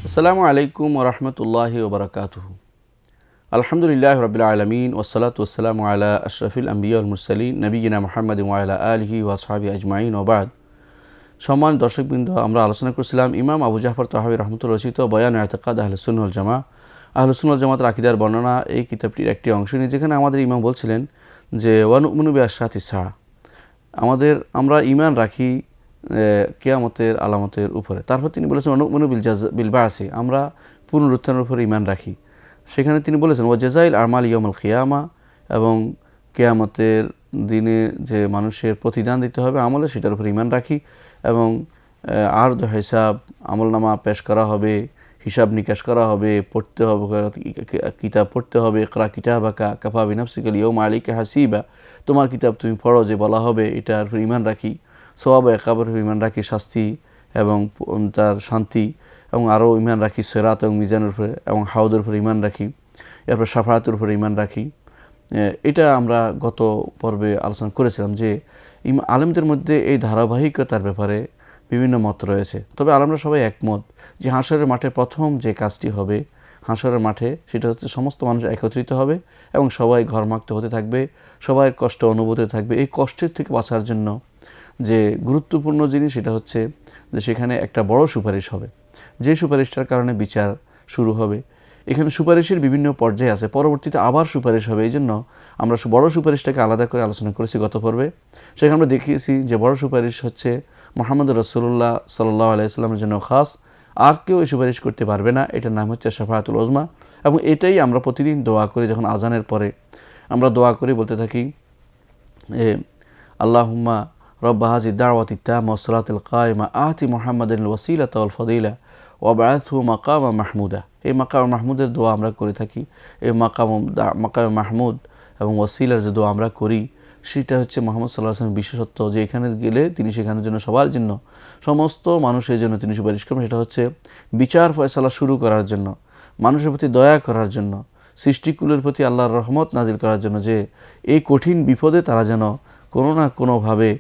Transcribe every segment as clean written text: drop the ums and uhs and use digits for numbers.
আসসালামু আলাইকুম ওয়া রাহমাতুল্লাহি ওয়া বারাকাতুহু। আলহামদুলিল্লাহি রাব্বিল আলামিন ওয়াসসালাতু ওয়াসসালামু আলা আশরাফিল আম্বিয়া ওয়াল মুরসালিন নবিয়িনা মুহাম্মাদিন ওয়া আলা আলিহি ওয়া আসহাবিহি আজমাইন ওয়া বাদ। সম্মানিত দর্শকবৃন্দ, আমরা আলোচনা করছিলাম ইমাম আবু জাফর তাহাবী রাহমাতুল্লাহি রচিত বয়ান ইতিকাদ আহলে সুন্নাহ ওয়াল জামাআহ, আহলে সুন্নাহ ওয়াল জামাতের আকীদার বর্ণনা, এই কিতাবটির একটি অংশ নিয়ে যেখানে আমাদের ইমাম বলছিলেন যে ওয়া নু'মিনু বিআশরাতিস সাআহ, আমরা ঈমান রাখি কিয়ামতের আলামতের উপরে। তারপর তিনি বলেছেন ওয়া নু'মিনু বিল বা'সি, আমরা পুনরুত্থানের উপরে ঈমান রাখি। সেখানে তিনি বলেছেন ওয়া জাযাইল আমাল ইয়াউমুল কিয়ামা, এবং কিয়ামতের দিনে যে মানুষের প্রতিদান দিতে হবে আমলে, সেটার উপর ঈমান রাখি। এবং আরদ হিসাব, আমলনামা পেশ করা হবে, হিসাব নিকাশ করা হবে, পড়তে হবে, কিতাব পড়তে হবে, ইকরা কিতাবাকা কাফা বিনাফসিকা আল-ইয়াওমা আলাইকা হাসিবা, তোমার কিতাব তুমি পড়ো, যে বলা হবে, এটার উপর ঈমান রাখি। সওয়াব ইকাবের উপর ঈমান রাখি, শাস্তি এবং তার শান্তি, এবং আরও ঈমান রাখি সিরাত এবং মিজানের উপরে, এবং হাউদের উপর ঈমান রাখি। এরপর শাফাআতের উপর ঈমান রাখি। এটা আমরা গত পর্বে আলোচনা করেছিলাম যে আলেমদের মধ্যে এই ধারাবাহিকতার ব্যাপারে বিভিন্ন মত রয়েছে। তবে আলেমরা সবাই একমত যে হাশরের মাঠে প্রথম যে কাজটি হবে, হাশরের মাঠে, সেটা হচ্ছে সমস্ত মানুষ একত্রিত হবে এবং সবাই ঘরমাক্ত হতে থাকবে, সবাই কষ্ট অনুভূতি থাকবে। এই কষ্টের থেকে বাঁচার জন্য যে গুরুত্বপূর্ণ জিনিস, সেটা হচ্ছে যে সেখানে একটা বড় সুপারিশ হবে, যে সুপারিশটার কারণে বিচার শুরু হবে। এখানে সুপারিশের বিভিন্ন পর্যায়ে আছে, পরবর্তীতে আবার সুপারিশ হবে। এই জন্য আমরা বড় সুপারিশটাকে আলাদা করে আলোচনা করেছি গত পর্বে। সেখানে আমরা দেখিয়েছি যে বড় সুপারিশ হচ্ছে মুহাম্মদ রাসূলুল্লাহ সাল্লাল্লাহু আলাইহি ওয়াসাল্লামের জন্য খাস, আর কেউ এই সুপারিশ করতে পারবে না। এটার নাম হচ্ছে শাফাআতুল উযমা। এবং এটাই আমরা প্রতিদিন দোয়া করি, যখন আজানের পরে আমরা দোয়া করি, বলতে থাকি আল্লাহুম্মা রব্বা হাযিহি দাওয়াতি তাম্মা ওয়াস সালাতিল কায়িমা আতি মুহাম্মাদানিল ওয়াসিলাতা ওয়াল ফাদিলা ওয়া বা'আথহু মাকামা মাহমুদা। এই মাকাম মাহমুদের দোয়া আমরা করে থাকি। এই মাকাম মাহমুদ এবং ওয়াসিলার যে দোয়া আমরা করি, সেটা হচ্ছে মুহাম্মদ সাল্লাল্লাহু আলাইহি ওয়াসাল্লামের বিশেষত্ব, যে এখানে গেলে তিনি সেখানের জন্য, সবার জন্য, সমস্ত মানুষের জন্য তিনি সুপারিশ করবেন। সেটা হচ্ছে বিচার ফয়সালা শুরু করার জন্য, মানুষের প্রতি দয়া করার জন্য, সৃষ্টিকুলের প্রতি আল্লাহর রহমত নাজিল করার জন্য, যে এই কঠিন বিপদে তারা যেন কোনো না কোনোভাবে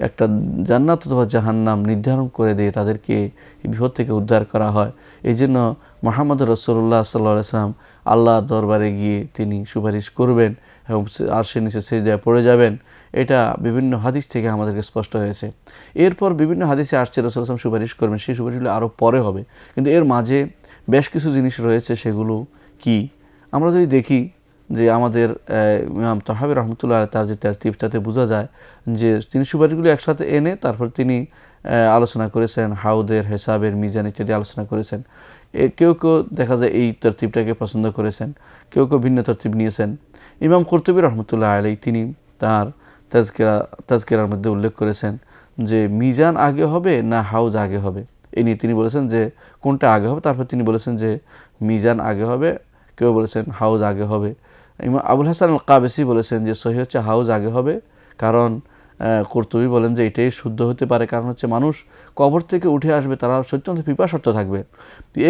একটা জান্নাত অথবা জাহান্নাম নির্ধারণ করে দিয়ে তাদেরকে এই বিপদ থেকে উদ্ধার করা হয়। এই জন্য মুহাম্মদ রাসূলুল্লাহ সাল্লাল্লাহু আলাইহি ওয়াসাল্লাম আল্লাহর দরবারে গিয়ে তিনি সুপারিশ করবেন এবং আরশের নিচে সিজদায় পড়ে যাবেন। এটা বিভিন্ন হাদিস থেকে আমাদেরকে স্পষ্ট হয়েছে। এরপর বিভিন্ন হাদিসে আসছে রাসূল সাল্লাল্লাহু আলাইহি ওয়াসাল্লাম সুপারিশ করবেন, সেই সুপারিশগুলো আরও পরে হবে। কিন্তু এর মাঝে বেশ কিছু জিনিস রয়েছে, সেগুলো কি আমরা যদি দেখি যে আমাদের ইমাম তাহাবী রাহমাতুল্লাহ আলাইহি তার যে তারতিব, তাতে বোঝা যায় যে তিনি সুপারিশগুলো একসাথে এনে তারপর তিনি আলোচনা করেছেন, হাউদের, হিসাবের, মিজান ইত্যাদি আলোচনা করেছেন। কেউ কেউ দেখা যায় এই তরতিবটাকে পছন্দ করেছেন, কেউ কেউ ভিন্ন তরতিব নিয়েছেন। ইমাম কুরতুবী রাহমাতুল্লাহ আলাইহি তিনি তার তাজকিরার মধ্যে উল্লেখ করেছেন যে মিজান আগে হবে না হাউজ আগে হবে। এই নিয়ে তিনি বলেছেন যে কোনটা আগে হবে, তারপর তিনি বলেছেন যে মিজান আগে হবে, কেউ বলেছেন হাউজ আগে হবে। ইমাম আবুল হাসান আল কাবেসি বলেছেন যে সহি হচ্ছে হাউজ আগে হবে, কারণ কুরতুবী বলেন যে এটাই শুদ্ধ হতে পারে, কারণ হচ্ছে মানুষ কবর থেকে উঠে আসবে, তারা অত্যন্ত পিপাসার্থ থাকবে।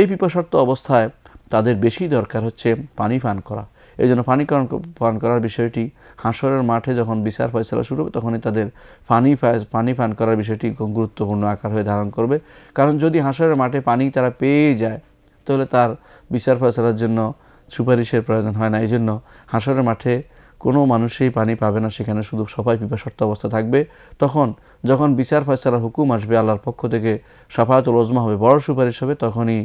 এই পিপাসার্থ অবস্থায় তাদের বেশি দরকার হচ্ছে পানি পান করা। এই জন্য পান করার বিষয়টি হাশরের মাঠে যখন বিচার ফয়সালা শুরু হবে, তখনই তাদের পানি পান করার বিষয়টি গুরুত্বপূর্ণ আকার হয়ে ধারণ করবে। কারণ যদি হাশরের মাঠে পানি তারা পেয়ে যায়, তাহলে তার বিচার ফয়সালার জন্য সুপারিশের প্রয়োজন হয় না। এই জন্য হাশরের মাঠে কোনো মানুষই পানি পাবে না, সেখানে শুধু সবাই পিপাসার্থ অবস্থা থাকবে। তখন যখন বিচার ফয়সালার হুকুম আসবে আল্লাহর পক্ষ থেকে, শাফাআতুল উযমা হবে, বড় সুপারিশ হবে, তখনই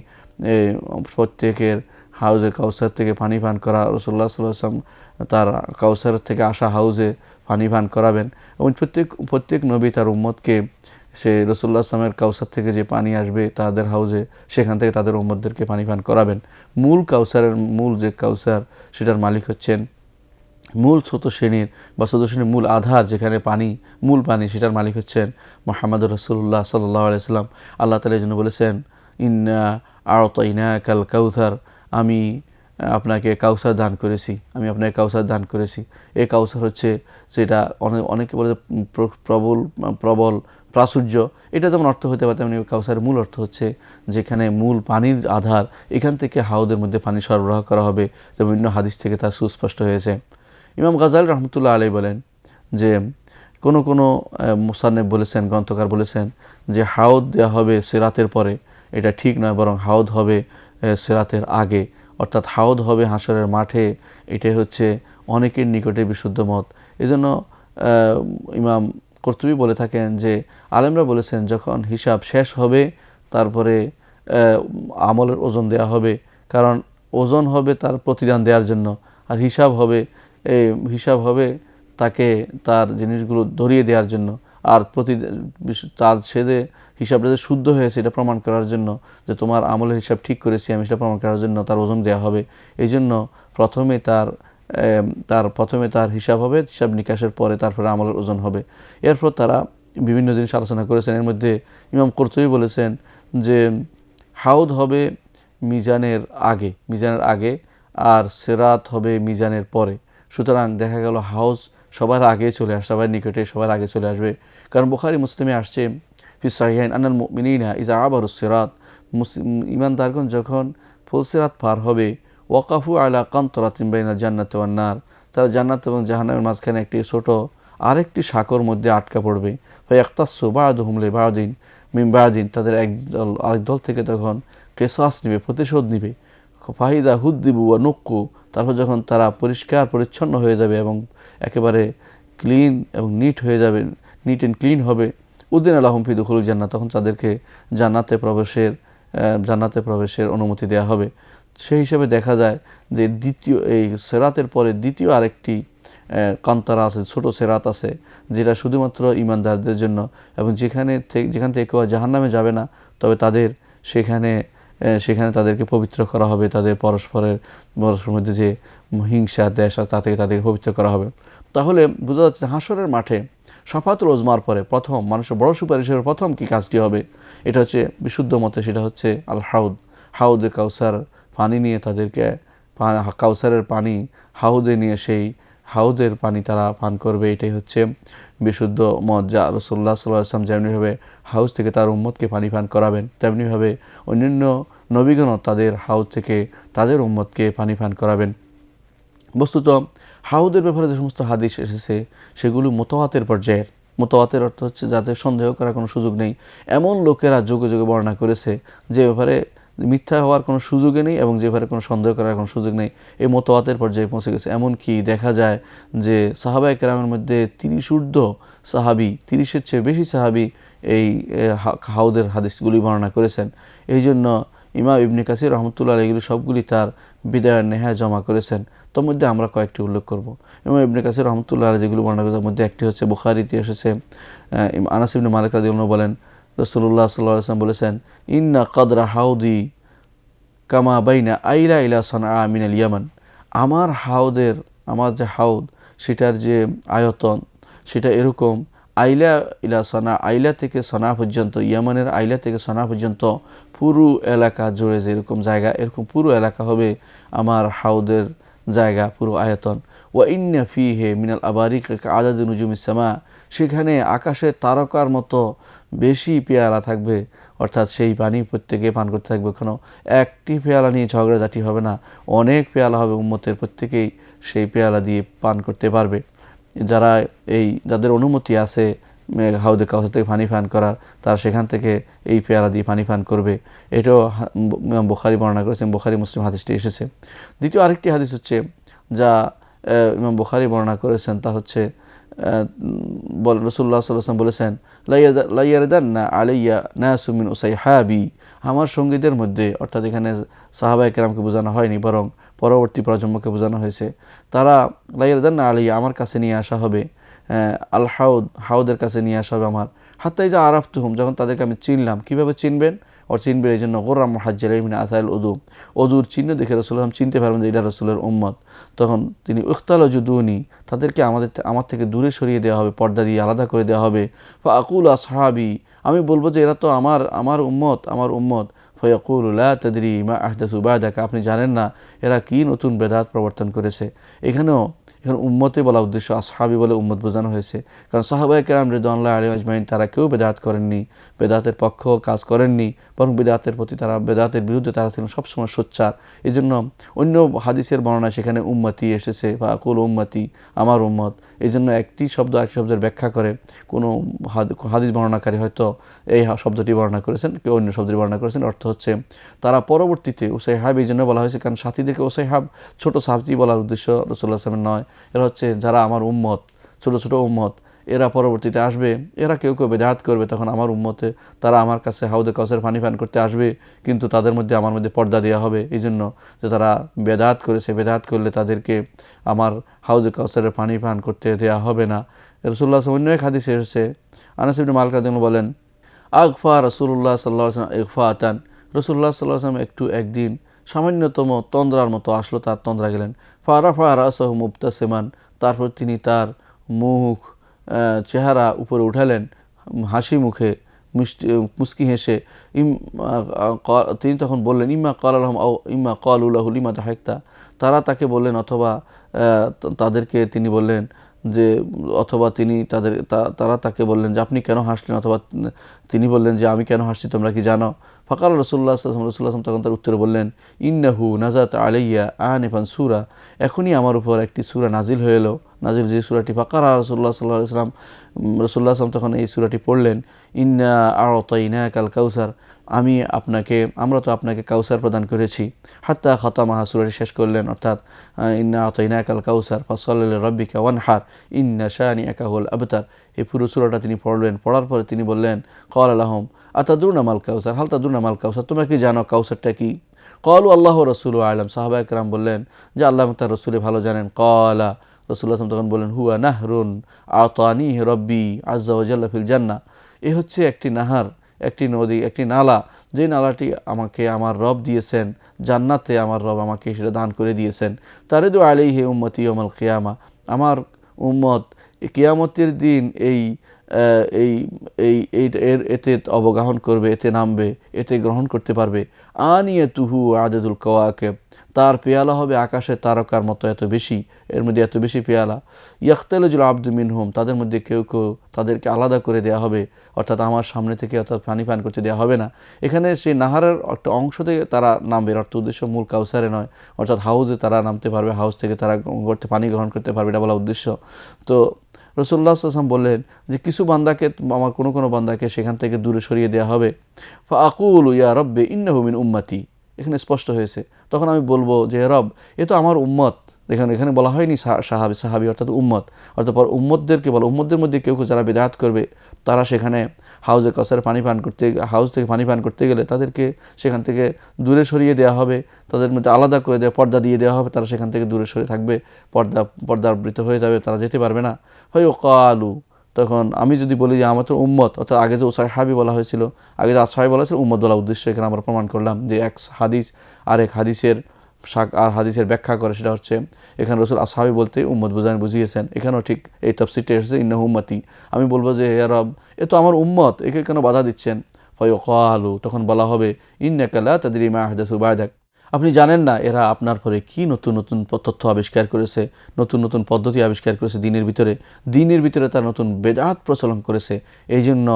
প্রত্যেকের হাউজে কাউসার থেকে পানি পান করা, রাসূলুল্লাহ সাল্লাল্লাহু আলাইহি ওয়াসাল্লাম তার কাউসার থেকে আসা হাউজে পানি পান করাবেন। এবং প্রত্যেক নবী তার উম্মতকে সে রাসূলুল্লাহ সাল্লামের কাউসার থেকে যে পানি আসবে তাদের হাউজে, সেখান থেকে তাদের উম্মতদেরকে পানি পান করাবেন। মূল কাউসারের যে কাউসার, সেটার মালিক হচ্ছেন, মূল ছোট শ্রেণীর মূল আধার যেখানে মূল পানি, সেটার মালিক হচ্ছেন মুহাম্মদুর রাসূলুল্লাহ সাল্লাল্লাহু আলাইহি ওয়াসাল্লাম। আল্লাহ তাআলা এই জন্য বলেছেন ইন্না আ'তাইনাকাল কাউসার, আমি আপনাকে কাউসার দান করেছি, আপনাকে কাউসার দান করেছি। এই কাউসার হচ্ছে যেটা অনেকে বলে প্রবল প্রাচুর্য, এটা যেমন অর্থ হতে পারে, তেমনি কাউসারের মূল অর্থ হচ্ছে যেখানে মূল পানির আধার, এখান থেকে হাউদের মধ্যে পানি সরবরাহ করা হবে, যেমন বিভিন্ন হাদিস থেকে তা সুস্পষ্ট হয়েছে। ইমাম গাজ্জালী রাহমাতুল্লাহ আলাইহি বলেন যে কোনো মুসান্নিফ বলেছেন, গ্রন্থকার বলেছেন যে হাউদ দেওয়া হবে সিরাতের পরে, এটা ঠিক নয়, বরং হাউদ হবে সিরাতের আগে, অর্থাৎ হাউদ হবে হাসরের মাঠে। এটাই হচ্ছে অনেকের নিকটে বিশুদ্ধ মত। এজন্য ইমাম কর্তুবী বলে থাকেন যে আলেমরা বলেছেন যখন হিসাব শেষ হবে তারপরে আমলের ওজন দেয়া হবে, কারণ ওজন হবে তার প্রতিদান দেওয়ার জন্য, আর হিসাব হবে তাকে তার জিনিসগুলো ধরিয়ে দেওয়ার জন্য, আর তার সে যে হিসাবটা যে শুদ্ধ হয়েছে এটা প্রমাণ করার জন্য, যে তোমার আমলের হিসাব ঠিক করেছি আমি, সেটা প্রমাণ করার জন্য তার ওজন দেওয়া হবে। এই জন্য প্রথমে তার হিসাব হবে, হিসাব নিকাশের পরে তারপরে আমলের ওজন হবে। এরপর তারা বিভিন্ন জিনিস আলোচনা করেছেন। এর মধ্যে ইমাম কর্তুবী বলেছেন যে হাউদ হবে মিজানের আগে আর সিরাত হবে মিজানের পরে। সুতরাং দেখা গেল হাউজ সবার আগে চলে আসবে, সবার নিকটে সবার আগে চলে আসবে। কারণ বুখারী মুসলিমে আসছে ফি সাহিহাইন আনাল মুমিনিনা ইযা আবারুস সিরাত, ঈমানদারগণ যখন ফুলসিরাত পার হবে, ওয়াকাফু আলা কান্তরাতিন বাইনাল জান্নাতি ওয়ান নার, তারা জান্নাত এবং জাহান্নামের মাঝখানে একটি ছোট আরেকটি সাঁকোর মধ্যে আটকা পড়বে। ফায়াক্তাসু বা'দুহুম লিবা'দিন মিন বা'দিন, তাদের আরেক দল থেকে তখন কিসাস নেবে, প্রতিশোধ নেবে। ফাহিদা হুদ্দিবু ওয়া নুক্কু, তারপর যখন তারা পরিষ্কার পরিচ্ছন্ন হয়ে যাবে এবং একেবারে ক্লিন এবং নিট হয়ে যাবে, নিট অ্যান্ড ক্লিন হবে, উদ্দিন আলাহুম ফি দুখুলুল জান্নাত, তখন তাদেরকে জান্নাতে প্রবেশের অনুমতি দেওয়া হবে। সেই হিসাবে দেখা যায় যে এই সিরাতের পরে দ্বিতীয় আরেকটি কান্তরা আছে, ছোট সিরাত আছে, যেটা শুধুমাত্র ঈমানদারদের জন্য, এবং যেখান থেকে কেউ জাহান্নামে যাবে না, তবে তাদের সেখানে তাদেরকে পবিত্র করা হবে। তাদের পরস্পরের মধ্যে যে হিংসা দেশ আছে তা থেকে তাদেরকে পবিত্র করা হবে। তাহলে বোঝা যাচ্ছে হাসরের মাঠে শাফাতুল উজমার পরে প্রথম মানুষের বড় সুপারিশের প্রথম কি কাজটি হবে, এটা হচ্ছে বিশুদ্ধ মতে, সেটা হচ্ছে আল হাউদে কাউসার পানি নিয়ে তাদেরকে, কাউসারের পানি হাউদে নিয়ে সেই হাউদের পানি তারা পান করবে। এটাই হচ্ছে বিশুদ্ধ মত। যা রাসূলুল্লাহ সাল্লাল্লাহু আলাইহি ওয়াসাল্লাম যেমনিভাবে হাউজ থেকে তার উম্মতকে পানি পান করাবেন, তেমনিভাবে অন্যান্য নবীগণও তাদের হাউজ থেকে তাদের উম্মতকে পানি পান করাবেন। বস্তুত হাউদের ব্যাপারে যে সমস্ত হাদিস এসেছে সেগুলো মুতাওয়াতির পর্যায়ের। মুতাওয়াতির অর্থ হচ্ছে যাতে সন্দেহ করার কোনো সুযোগ নেই, এমন লোকেরা যুগে যুগে বর্ণনা করেছে যে ব্যাপারে মিথ্যা হওয়ার কোনো সুযোগই নেই এবং যে ব্যাপারে কোনো সন্দেহ করার কোনো সুযোগ নেই। এই মুতাওয়াতির পর্যায়ে পৌঁছে গেছে। এমনকি দেখা যায় যে সাহাবায়ে কেরামের মধ্যে 30 ঊর্ধ্ব সাহাবী, 30-এর চেয়ে বেশি সাহাবী এই হাউদের হাদিসগুলি বর্ণনা করেছেন। এই জন্য ইমাম ইবনে কাসির রহমতুল্লাহ এগুলি সবগুলি তার বিদায় নেহায় জমা করেছেন। তোর মধ্যে আমরা কয়েকটি উল্লেখ করব। ইমাম ইবনে কাসির রহমতুল্লাহ যেগুলো বর্ণনা করেছেন, মধ্যে একটি হচ্ছে বুখারীতে এসেছে, আনাস ইবনে মালিক রাদিয়াল্লাহু বলেন রাসূলুল্লাহ সাল্লাল্লাহু আলাইহি ওয়াসাল্লাম বলেছেন, ইন্না কদরা হাউদি কামা বাইনা আইলা ইলা সানআ মিনাল ইয়ামান, আমার যে হাউদ সেটার যে আয়তন সেটা এরকম আইলা ইলা সানা, আইলা থেকে সানা পর্যন্ত, ইয়ামানের আইলা থেকে সানা পর্যন্ত পুরো এলাকা জুড়ে যেরকম জায়গা, এরকম পুরো এলাকা হবে আমার হাউদের জায়গা, পুরো আয়তন। ওয়া ইন্না ফিহি মিনাল আবারিক আদাদু নুজুমিস সামা, সেখানে আকাশে তারকার মতো বেশি পেয়ালা থাকবে, অর্থাৎ সেই পানি প্রত্যেকে পান করতে থাকবে। কোনো একটি পেয়ালা নিয়ে ঝগড়াঝাটি হবে না, অনেক পেয়ালা হবে, উম্মতের প্রত্যেকেই সেই পেয়ালা দিয়ে পান করতে পারবে। যাদের অনুমতি আছে হাউদে কাউসার থেকে পানি পান করার, তারা সেখান থেকে এই পেয়ালা দিয়ে পানি পান করবে। এটাও ইমাম বুখারী বর্ণনা করেছেন, বুখারী মুসলিম হাদিসটি এসেছে। দ্বিতীয় আরেকটি হাদিস হচ্ছে যা ইমাম বুখারী বর্ণনা করেছেন, তা হচ্ছে রাসূলুল্লাহ সাল্লাল্লাহু আলাইহি ওয়াসাল্লাম বলেছেন, লা ইয়ারদান্না আলাইয়া নাসু মিন উসাইহাবি, আমার সঙ্গীদের মধ্যে, অর্থাৎ এখানে সাহাবায়ে কেরামকে বোঝানো হয়নি বরং পরবর্তী প্রজন্মকে বোঝানো হয়েছে, তারা লা ইয়ারদান্না আলাইয়া, আমার কাছে নিয়ে আসা হবে, আল হাউদের কাছে নিয়ে আসা হবে আমার, হাত্তা ইযা আরাফতুহুম, যখন তাদেরকে আমি চিনলাম। কীভাবে চিনবেন? চিনবেন এই জন্য গোর্রাম মুহাজ্জালিন মিন আসাইল ওযুর চিহ্ন দেখে রাসূলুল্লাহ চিনতে পারবেন যে এটা রাসূলের উম্মত। তখন তিনি উখতালাজুদুনি, তাদেরকে আমার থেকে দূরে সরিয়ে দেওয়া হবে, পর্দা দিয়ে আলাদা করে দেওয়া হবে। ফা আকুল আসহাবি, আমি বলবো যে এরা তো আমার উম্মত। ফায়াকুলু লা তাদরি মা আহদাসু বাদাকা, আপনি জানেন না এরা কি নতুন বেদাত প্রবর্তন করেছে। এখানে এখানে উম্মতে বলা উদ্দেশ্য, আসহাবি বলে উম্মত বোঝানো হয়েছে। কারণ সাহাবায়ে কেরাম রিদওয়ানুল্লাহি আলাইহিম আজমাইন তারা কেউ বেদাত করেননি, বেদাতের পক্ষ কাজ করেননি, বরং বেদাতের প্রতি তারা, বেদাতের বিরুদ্ধে তারা ছিলেন সবসময় সোচ্চার। এই জন্য অন্য হাদিসের বর্ণনায় সেখানে উম্মতি এসেছে, বা কুল উম্মতি, আমার উম্মত। এই জন্য একটি শব্দ আরেকটি শব্দের ব্যাখ্যা করে। কোনো হাদিস বর্ণনাকারী হয়তো এই শব্দটি বর্ণনা করেছেন, কেউ অন্য শব্দটি বর্ণনা করেছেন। অর্থ হচ্ছে তারা পরবর্তীতে উসাইহাব, এই জন্য বলা হয়েছে কারণ সাথীদেরকে উসাইহাব ছোট সাহাবী বলার উদ্দেশ্য রাসূলুল্লাহ সাল্লাল্লাহু আলাইহি ওয়াসাল্লাম নয়। এরা হচ্ছে যারা আমার উম্মত, ছোট ছোট উম্মত, এরা পরবর্তীতে আসবে, এরা কেউ কেউ বেদাত করবে, তখন আমার উম্মতে তারা আমার কাছে হাউদে কাউসার পানি পান করতে আসবে, কিন্তু তাদের মধ্যে আমার মধ্যে পর্দা দেওয়া হবে। এই জন্য যে তারা বেদাত করেছে, বেদাত করলে তাদেরকে আমার হাউদে কাউসারের পানি পান করতে দেওয়া হবে না। রাসূলুল্লাহ অন্য এক হাদিসে এসেছে, আনাস ইবনে মালিক রাদিয়াল্লাহু বলেন, আগফা রাসূলুল্লাহ সাল্লাল্লাহু আলাইহি ওয়াসাল্লাম ইগফাতান, রাসূলুল্লাহ সাল্লাল্লাহু আলাইহি ওয়াসাল্লাম একটু একদিন সামান্যতম তন্দ্রার মতো আসলো, তার তন্দ্রা গেলেন। ফারাফা রাসাহু মুবতাসিমান, তারপর তিনি তার মুখ, চেহারা উপরে উঠালেন হাসি মুখে, মুস্কি হেসে। তিনি তখন বললেন, ইম্মা ক্বালা লাহুম আও ইম্মা ক্বালু লাহু লিমা দাহাকতা, তারা তাকে বললেন, অথবা তাদেরকে তিনি বললেন যে, অথবা তিনি তারা তাকে বললেন যে আপনি কেন হাসলেন, অথবা তিনি বললেন যে আমি কেন হাসছি তোমরা কি জানো? ফাকাল রাসূলুল্লাহ সাল্লাল্লাহু আলাইহি ওয়াসাল্লাম তখন তার উত্তরে বললেন, ইন্নাহু নাযাত আলাইয়া আনিফান সূরা, এখনই আমার উপর একটি সূরা নাজিল হয়ে এলো। নাজিল যে সূরাটি, ফাকারা রাসূলুল্লাহ সাল্লাল্লাহু আলাইহি ওয়াসাল্লাম, রাসূলুল্লাহ সাল্লাল্লাহু আলাইহি ওয়াসাল্লাম তখন এই সূরাটি পড়লেন, ইন্না আ'তাইনাকাল কাউসার, আমরা তো আপনাকে কাউসার প্রদান করেছি। হাত্তা খাতামাহা, সূরাটি শেষ করলেন, অর্থাৎ ইন্না আ'তাইনাকাল কাউসার ফাসল্লি লিরাব্বিকা ওয়ানহার ইন্না শানিআকা হুয়াল আবতার, এই পুরো সূরাটা তিনি পড়লেন। পড়ার পরে তিনি বললেন, ক্বালা লাহুম আতাদরুনা মাল কাউসার, হাল তাদরুনা মাল কাউসার, তোমরা কি জানো কাউসারটা কি? ক্বালু আল্লাহু ওয়া রাসূলুহু আ'লাম, সাহাবায়ে কেরাম বললেন যে আল্লাহ এবং তার রাসূল ভালো জানেন। ক্বালা, রাসূলুল্লাহ সাল্লাল্লাহু আলাইহি ওয়াসাল্লাম তখন বললেন, হুয়া নাহরুন আতানিহি রাব্বি আযজা ওয়া জাল্লা ফিল জান্নাহ, এ হচ্ছে একটি নাহার, একটি নদী, একটি নালা, যে নালাটি আমাকে আমার রব দিয়েছেন জান্নাতে, আমার রব আমাকে সেটা দান করে দিয়েছেন। তারিদু আলাইহি উম্মতি ইয়াউমাল কিয়ামা, আমার উম্মত কিয়ামতের দিন এতে অবগাহন করবে, এতে নামবে, এতে গ্রহণ করতে পারবে। আনিয়াতুহু আদাদুল কাওয়াকিব, তার পেয়ালা হবে আকাশের তারকার মতো এত বেশি, এর মধ্যে এত বেশি পেয়ালা। ইয়াখতালিজুল আবদু মিনহুম, তাদের মধ্যে কেউ কেউ তাদেরকে আলাদা করে দেওয়া হবে, অর্থাৎ আমার সামনে থেকে অর্থাৎ পানি পান করতে দেওয়া হবে না। এখানে সেই নাহারের একটা অংশ থেকে তারা নামবে, অর্থ উদ্দেশ্য মূল কাউসারে নয়, অর্থাৎ হাউজে তারা নামতে পারবে, হাউস থেকে তারা পানি গ্রহণ করতে পারবে, এটা বলা উদ্দেশ্য। তো রাসূলুল্লাহ সাল্লাল্লাহু আলাইহি ওয়াসাল্লাম বললেন যে কিছু বান্দাকে, আমার কোনো বান্দাকে সেখান থেকে দূরে সরিয়ে দেওয়া হবে। ফাআকুলু ইয়া রাব্বি ইন্নাহু মিন উম্মতি, এখানে স্পষ্ট হয়েছে। তখন আমি বলবো যে রব, এ তো আমার উম্মত। দেখেন এখানে বলা হয়নি সাহাবি অর্থাৎ উম্মত, অর্থাৎ উম্মতদেরকে বলো, উম্মতদের মধ্যে কেউ যারা বিদআত করবে, তারা সেখানে হাউজে কাউসারে হাউস থেকে পানি পান করতে গেলে তাদেরকে সেখান থেকে দূরে সরিয়ে দেওয়া হবে, তাদের মধ্যে আলাদা করে পর্দা দিয়ে দেওয়া হবে, তারা সেখান থেকে দূরে সরে থাকবে, পর্দাবৃত হয়ে যাবে, তারা যেতে পারবে না। হয় কালু, তখন আমি যদি বলি যে আমার তো উম্মত, অর্থাৎ আগে যে সাহাবী বলা হয়েছিল, আগে যে আসহাবী বলা হয়েছিল, উম্মত বলা উদ্দেশ্য এখানে আমরা প্রমাণ করলাম যে এক হাদিস আর এক হাদিসের ব্যাখ্যা করে, সেটা হচ্ছে এখানে রাসূল আসহাবী বলতে উম্মত বুঝিয়েছেন। এখানেও ঠিক এই তাফসীরটা এসেছে, ইন্নাহু উম্মতি, আমি বলবো যে হে রব, এ তো আমার উম্মত, একে কেন বাধা দিচ্ছেন? ফায়ুকালু, তখন বলা হবে, ইন্নাকা লা তাদরি মা আহদাসু বা'দাক, আপনি জানেন না এরা আপনার পরে কি নতুন নতুন তথ্য আবিষ্কার করেছে, নতুন নতুন পদ্ধতি আবিষ্কার করেছে দিনের ভিতরে তারা নতুন বেদাত প্রচলন করেছে। এই জন্য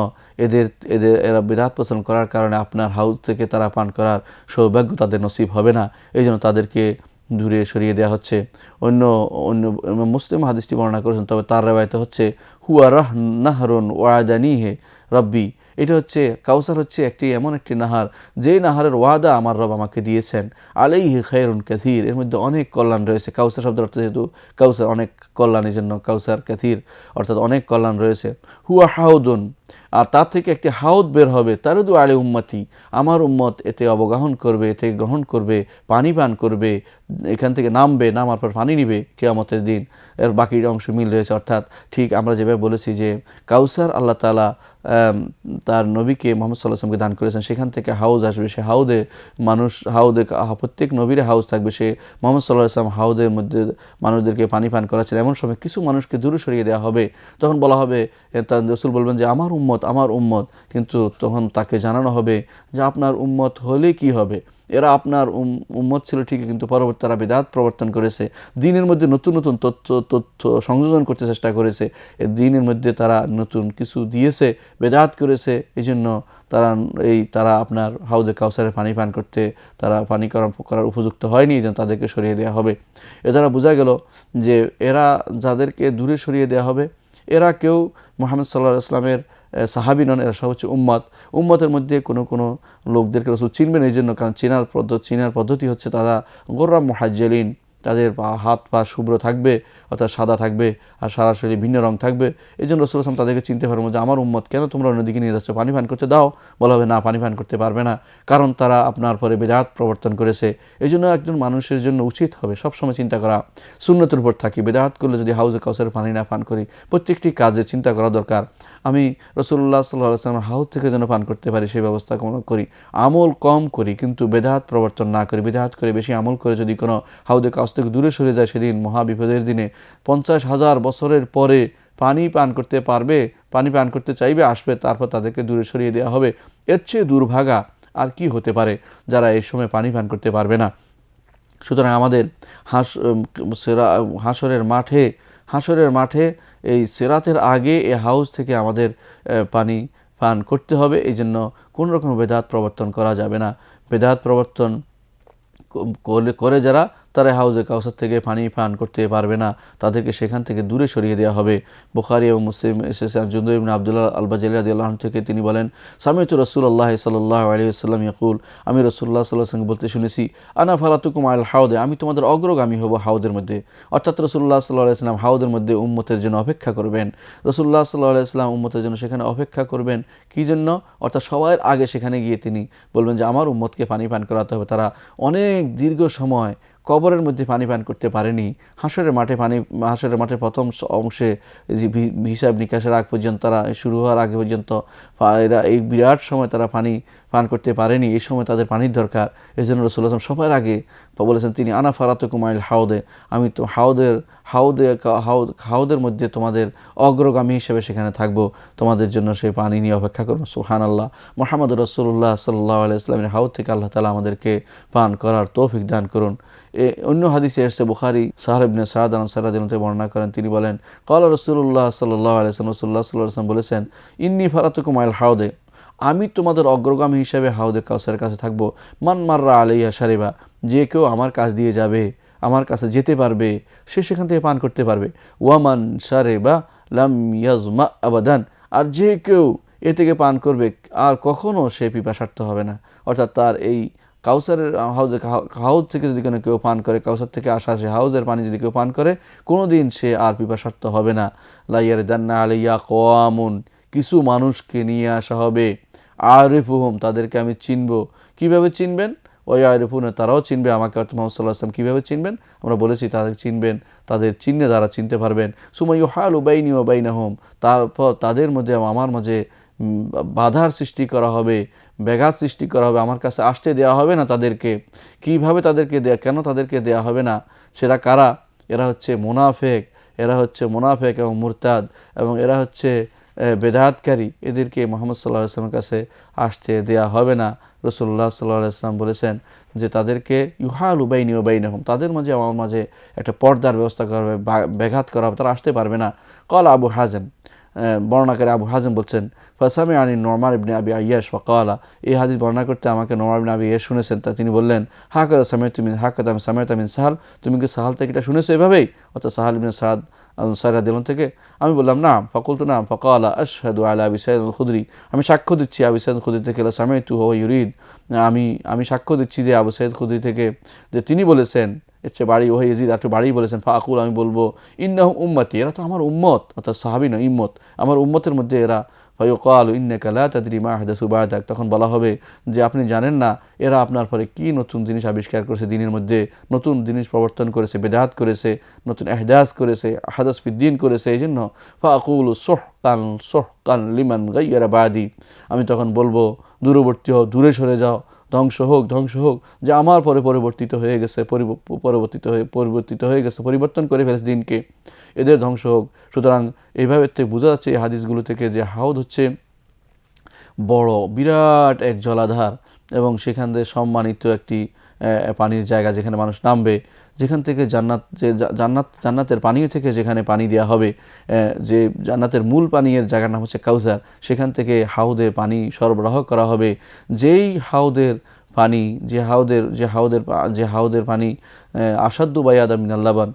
এরা বেদাত প্রচলন করার কারণে আপনার হাউস থেকে তারা পান করার সৌভাগ্য তাদের নসিব হবে না, এই জন্য তাদেরকে দূরে সরিয়ে দেওয়া হচ্ছে। অন্য মুসলিম হাদিসটি বর্ণনা করেছেন, তবে তার রেওয়ায়েতে হচ্ছে হুয়া নাহরুন ওয়াদানিহি রাব্বি, এটা হচ্ছে কাউসার হচ্ছে এমন একটি নাহার, যেই নাহারের ওয়াদা আমার রব আমাকে দিয়েছেন। আলাইহি খায়রুন কাসীর, এর মধ্যে অনেক কল্যাণ রয়েছে। কাউসার শব্দের অর্থ যেহেতু কাউসার অনেক কল্যাণের জন্য কাউসার কাসীর, অর্থাৎ অনেক কল্যাণ রয়েছে। হুয়া হাউদুন, আর তার থেকে একটি হাউদ বের হবে, তারুদু আলী উম্মতি, আমার উম্মত এতে অবগাহন করবে, এতে গ্রহণ করবে, পানি পান করবে, এখান থেকে নামার পর পানি নিবে কিয়ামতের দিন। এর বাকি অংশ মিল রয়েছে, অর্থাৎ ঠিক আমরা যেভাবে বলেছি যে কাউসার আল্লাহ তাআলা তার নবীকে মুহাম্মদ সাল্লাল্লাহু আলাইহি ওয়াসাল্লামকে দান করেছেন, সেখান থেকে হাউজ আসবে, সে হাউদে প্রত্যেক নবীর হাউজ থাকবে, সে মুহাম্মদ সাল্লাল্লাহু আলাইহি ওয়াসাল্লাম হাউদের মধ্যে মানুষদেরকে পানি পান করাচ্ছেন। এমন সময় কিছু মানুষকে দূরে সরিয়ে দেওয়া হবে, তখন বলা হবে, তার রাসূল বলবেন যে আমার উম্মত, কিন্তু তখন তাকে জানানো হবে যে আপনার উম্মত হলে কি হবে, এরা আপনার উম্মত ছিল ঠিকই, কিন্তু পরবর্তী তারা বিদআত প্রবর্তন করেছে, দ্বীনের মধ্যে নতুন নতুন তথ্য সংযোজন করতে চেষ্টা করেছে, এই দ্বীনের মধ্যে তারা নতুন কিছু দিয়েছে, বিদআত করেছে। এই জন্য তারা আপনার হাউজে কাউসারের পানি পান করতে তারা পানি করার উপযুক্ত হয়নি, এই জন্য তাদেরকে সরিয়ে দেওয়া হবে। এ দ্বারা বোঝা গেল যে এরা যাদেরকে দূরে সরিয়ে দেওয়া হবে, এরা কেউ মুহাম্মদ সাল্লাল্লাহু আলাইহি ওয়াসাল্লামের সাহাবী নন, এরা সব হচ্ছে উম্মতের মধ্যে কোনো লোকদেরকে রাসূল চিনবেন। এই জন্য কারণ চিনার পদ্ধতি হচ্ছে তারা গোররাম মুহাজ্জালিন, তাদের হাত পা শুভ্র থাকবে, অর্থাৎ সাদা থাকবে, আর সারা শরীরে ভিন্ন রং থাকবে। এই জন্য রাসূল সাল্লাল্লাহু আলাইহি ওয়াসাল্লাম তাদেরকে চিনতে পারবেন যে আমার উম্মত, কেন তোমরা অন্যদিকে নিয়ে যাচ্ছ, পানি পান করতে দাও। বলা হবে না, পানি পান করতে পারবে না, কারণ তারা আপনার পরে বিদআত প্রবর্তন করেছে। এই জন্য একজন মানুষের জন্য উচিত হবে সবসময় চিন্তা করা, সুন্নতের উপর থাকি। বিদআত করলে যদি হাউজে কাউসারের পানি না পান করি, প্রত্যেকটি কাজে চিন্তা করা দরকার, আমি রাসূলুল্লাহ সাল্লাল্লাহু আলাইহি ওয়াসাল্লামের হাউজ থেকে যেন পান করতে পারি সেই ব্যবস্থা করি। আমল কম করি, কিন্তু বিদআত প্রবর্তন না করি। বিদআত করে বেশি আমল করে যদি কোনো হাউজে কাউস থেকে দূরে সরে যায়, সেদিন মহাবিপদের দিনে 50,000 বছরের পরে পানি পান করতে পারবে, পানি পান করতে চাইবে, আসবে, তারপর তাদেরকে দূরে সরিয়ে দেওয়া হবে। এর চেয়ে দুর্ভাগা আর কি হতে পারে যারা এই সময় পানি পান করতে পারবে না। সুতরাং আমাদের হাসরের মাঠে এই সিরাতের আগে এই হাউজ থেকে আমাদের পানি পান করতে হবে। এই জন্য কোনো রকম বিদআত প্রবর্তন করা যাবে না। বিদআত প্রবর্তন করে যারা, তারা হাউজে কাউসার থেকে পানি পান করতে পারবে না, তাদেরকে সেখান থেকে দূরে সরিয়ে দেওয়া হবে। বুখারী এবং মুসলিম এসেছে জুনদুব ইবনে আব্দুল্লাহ আল-বাজালি রাদিয়াল্লাহু আনহু থেকে, তিনি বলেন, সামি'তু রাসূলুল্লাহ সাল্লাল্লাহু আলাইহি ওয়াসাল্লাম ইয়াকুল, আমি রাসূলুল্লাহ সাল্লাল্লাহু আলাইহি ওয়াসাল্লাম বলতে শুনেছি, আনা ফারাতুকুম আল হাউদে, আমি তোমাদের অগ্রগামী হব হাউদের মধ্যে। অর্থাৎ রাসূলুল্লাহ সাল্লাল্লাহু আলাইহি ওয়াসাল্লাম হাউদের মধ্যে উম্মতের জন্য অপেক্ষা করবেন। রাসূলুল্লাহ সাল্লাল্লাহু আলাইহি ওয়াসাল্লাম উম্মতের জন্য সেখানে অপেক্ষা করবেন। কী জন্য? অর্থাৎ সবার আগে সেখানে গিয়ে তিনি বলবেন যে আমার উম্মতকে পানি পান করাতে হবে। তারা অনেক দীর্ঘ সময় কবরের মধ্যে পানি পান করতে পারেনি। হাসরের মাঠে প্রথম অংশে যে হিসাব নিকাশের আগ পর্যন্ত, তারা শুরু হওয়ার আগে পর্যন্ত এরা এই বিরাট সময় তারা পানি পান করতে পারেনি। এই সময় তাদের পানির দরকার। এই জন্য রাসূলুল্লাহ সাল্লাল্লাহু আলাইহি ওয়াসাল্লাম সবার আগে বলেছেন, তিনি আনা ফারাতুকুম আল হাউদে, আমি তো হাউদের মধ্যে তোমাদের অগ্রগামী হিসেবে সেখানে থাকবো, তোমাদের জন্য সেই পানি নিয়ে অপেক্ষা করবো। সুবহানাল্লাহ, মুহাম্মদ রাসূলুল্লাহ সাল্লাল্লাহু আলাইহি ওয়াসাল্লামের হাউদ থেকে আল্লাহ তাআলা আমাদেরকে পান করার তৌফিক দান করুন। অন্য হাদিসে এসেছে, বুখারী সাহল ইবনে সাদ আনসারী রাদিয়াল্লাহু আনহু বর্ণনা করেন, তিনি বলেন, ক্বালা রাসূলুল্লাহ সাল্লাল্লাহু আলাইহি ওয়াসাল্লাম, রাসূলুল্লাহ সাল্লাল্লাহু আলাইহি ওয়াসাল্লাম বলেছেন, ইন্নী ফারাতুকুম আল হাউদে, আমি তোমাদের অগ্রগামী হিসেবে হাউদে কাউসারের কাছে থাকবো। মান মাররা আলাইহা শারিবা, যে কেউ আমার কাছ দিয়ে যাবে, আমার কাছে যেতে পারবে, সে সেখান থেকে পান করতে পারবে। ওয়ামান শারিবা লাম ইয়াজমা আবাদান, আর যে কেউ এ থেকে পান করবে আর কখনো সে পিপাসার্ত হবে না। অর্থাৎ তার এই কাউসারের হাউজ থেকে যদি কোনো কেউ পান করে, কাউসার থেকে আসা সে হাউজের পানি যদি কেউ পান করে, কোনো দিন সে আর পিপাসার্ত হবে না। লা ইয়ারদান্না আলাইয়া কওয়ামুন, কিছু মানুষকে নিয়ে আসা হবে, আরিফুহুম, তাদেরকে আমি চিনব। কিভাবে চিনবেন? ওয়া আরিফুন, তারাও চিনবে আমাকে। মুহাম্মদ সাল্লাল্লাহু আলাইহি ওয়াসাল্লাম কীভাবে চিনবেন? আমরা বলেছি, তাদের চিনবেন, তাদের চিহ্নে দ্বারা চিনতে পারবেন। সুম্মা ইউহালু বাইনি ওয়া বাইনাহুম, তারপর তাদের মধ্যে আমার মাঝে বাধার সৃষ্টি করা হবে, ব্যাঘাত সৃষ্টি করা হবে, আমার কাছে আসতে দেওয়া হবে না তাদেরকে। কিভাবে তাদেরকে কেন তাদেরকে দেওয়া হবে না? সেটা কারা? এরা হচ্ছে মুনাফেক এবং মুরতাদ, এবং এরা হচ্ছে বেদাতকারী। এদেরকে মুহাম্মদ সাল্লাল্লাহু আলাইহি ওয়াসাল্লামের কাছে আসতে দেয়া হবে না। রাসূলুল্লাহ সাল্লাল্লাহু আলাইহি ওয়াসাল্লাম বলেছেন যে তাদেরকে ইউহালু বাইনি ওয়া বাইনাহুম, তাদের মাঝে আমার মাঝে একটা পর্দার ব্যবস্থা করা হবে, ব্যাঘাত করা হবে, তারা আসতে পারবে না। ক্বালা আবু হাজেম, বর্ণনাকারী আবু হাজেম বলছেন, ফাসামি আনি নোমান ইবনে আবি আইয়াশ ওয়াকালা, এই হাদিস বর্ণনা করতে আমাকে নোমান ইবনে আবি আইয়াশ শুনেছেন, তা তিনি বললেন, হাকাদা সামাইতু মিন সাহাল, তুমি কি সাহাল থেকে এটা শুনেছো এভাবেই? অর্থাৎ সাহাল ইবনে সাদ আনসারী রাদিয়াল্লাহু থেকে? আমি বললাম নাম। ফাকুলতু নাম। ফাকালা আশহাদু আলা আবি সাঈদ আল খুদরি, আমি সাক্ষ্য দিচ্ছি আবু সাঈদ আল খুদরি থেকে, লা সামাইতু হুয়া ইউরিদ, আমি সাক্ষ্য দিচ্ছি যে আবু সাঈদ খুদরি থেকে যে তিনি বলেছেন, এর চেয়ে বাড়ি ওহে ইয়াজিদ একটু বাড়ি বলেছেন, ফাকুল, আমি বলবো, ইন্নাহুম উম্মতি, এরা তো আমার উম্মত, অর্থাৎ সাহাবী না, ইম্মত, আমার উম্মতের মধ্যে এরা। ফায়ুকালু ইন্নাকা লা তাদরি মা আহদাসু বা'দাক, তখন বলা হবে যে আপনি জানেন না এরা আপনার পরে কি নতুন জিনিস আবিষ্কার করেছে, দিনের মধ্যে নতুন জিনিস প্রবর্তন করেছে, বেদাত করেছে, নতুন ইহদাস করেছে, হাদাস ফিদ্দিন করেছে। এই জন্য ফাকুলু সুহকান লিমান গায়্যারা বাদি, আমি তখন বলবো দূরবর্তী হও, দূরে সরে যাও, ধ্বংস হোক যে আমার পরে পরিবর্তিত হয়ে গেছে, পরিবর্তন করে ফেলেছে দিনকে, এদের ধ্বংস হোক। সুতরাং এইভাবে থেকে বোঝা যাচ্ছে এই হাদিসগুলো থেকে যে হাউদ হচ্ছে বড় বিরাট এক জলাধার, এবং সেখান থেকে সম্মানিত একটি পানির জায়গা, যেখানে মানুষ নামবে, যেখান থেকে জান্নাতের পানীয় থেকে যেখানে পানি দেওয়া হবে, যে জান্নাতের মূল পানীয়ের জায়গার নাম হচ্ছে কাউসার, সেখান থেকে হাউদে পানি সরবরাহ করা হবে। যেই হাউদের পানি, যে হাউদের পানি আসাদ্দু বায়াদা মিনাল লাবান,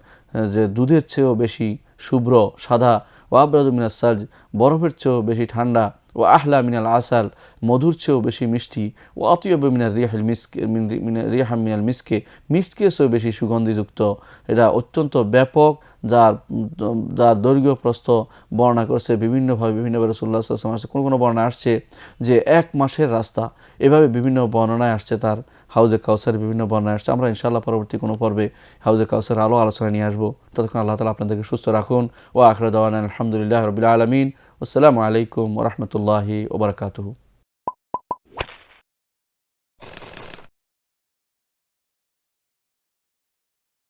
যে দুধের চেয়েও বেশি শুভ্র সাদা, ও আবরাদু মিনাস সালজ, বরফের চেয়েও বেশি ঠান্ডা, ও আহলা মিনাল আসাল, মধুর চেয়েও বেশি মিষ্টি, ও আতিয়াবু মিনার রিহাল মিসকে রিহা মিনাল মিসকে, মিসকের চেয়েও বেশি সুগন্ধিযুক্ত। এটা অত্যন্ত ব্যাপক, যার দৈর্ঘ্য প্রস্থ বর্ণনা করছে বিভিন্নভাবে রাসূলুল্লাহ সাল্লাল্লাহু আলাইহি ওয়াসাল্লাম। কোনো বর্ণনা আসছে যে 1 মাসের রাস্তা, এভাবে বিভিন্ন বর্ণনায় আসছে তার হাউজে কাউসারের বিভিন্ন বর্ণনায় আসছে। আমরা ইনশাআল্লাহ পরবর্তী কোনো পর্বে হাউজে কাউসারের আলোচনা নিয়ে আসবো। ততক্ষণ আল্লাহ তাআলা আপনাদেরকে সুস্থ রাখুন। ওয়া আখিরু দাওয়ানা আলহামদুলিল্লাহি রাব্বিল আলামিন। আসসালামু আলাইকুম ওয়া রাহমাতুল্লাহি ওয়া বারাকাতুহু।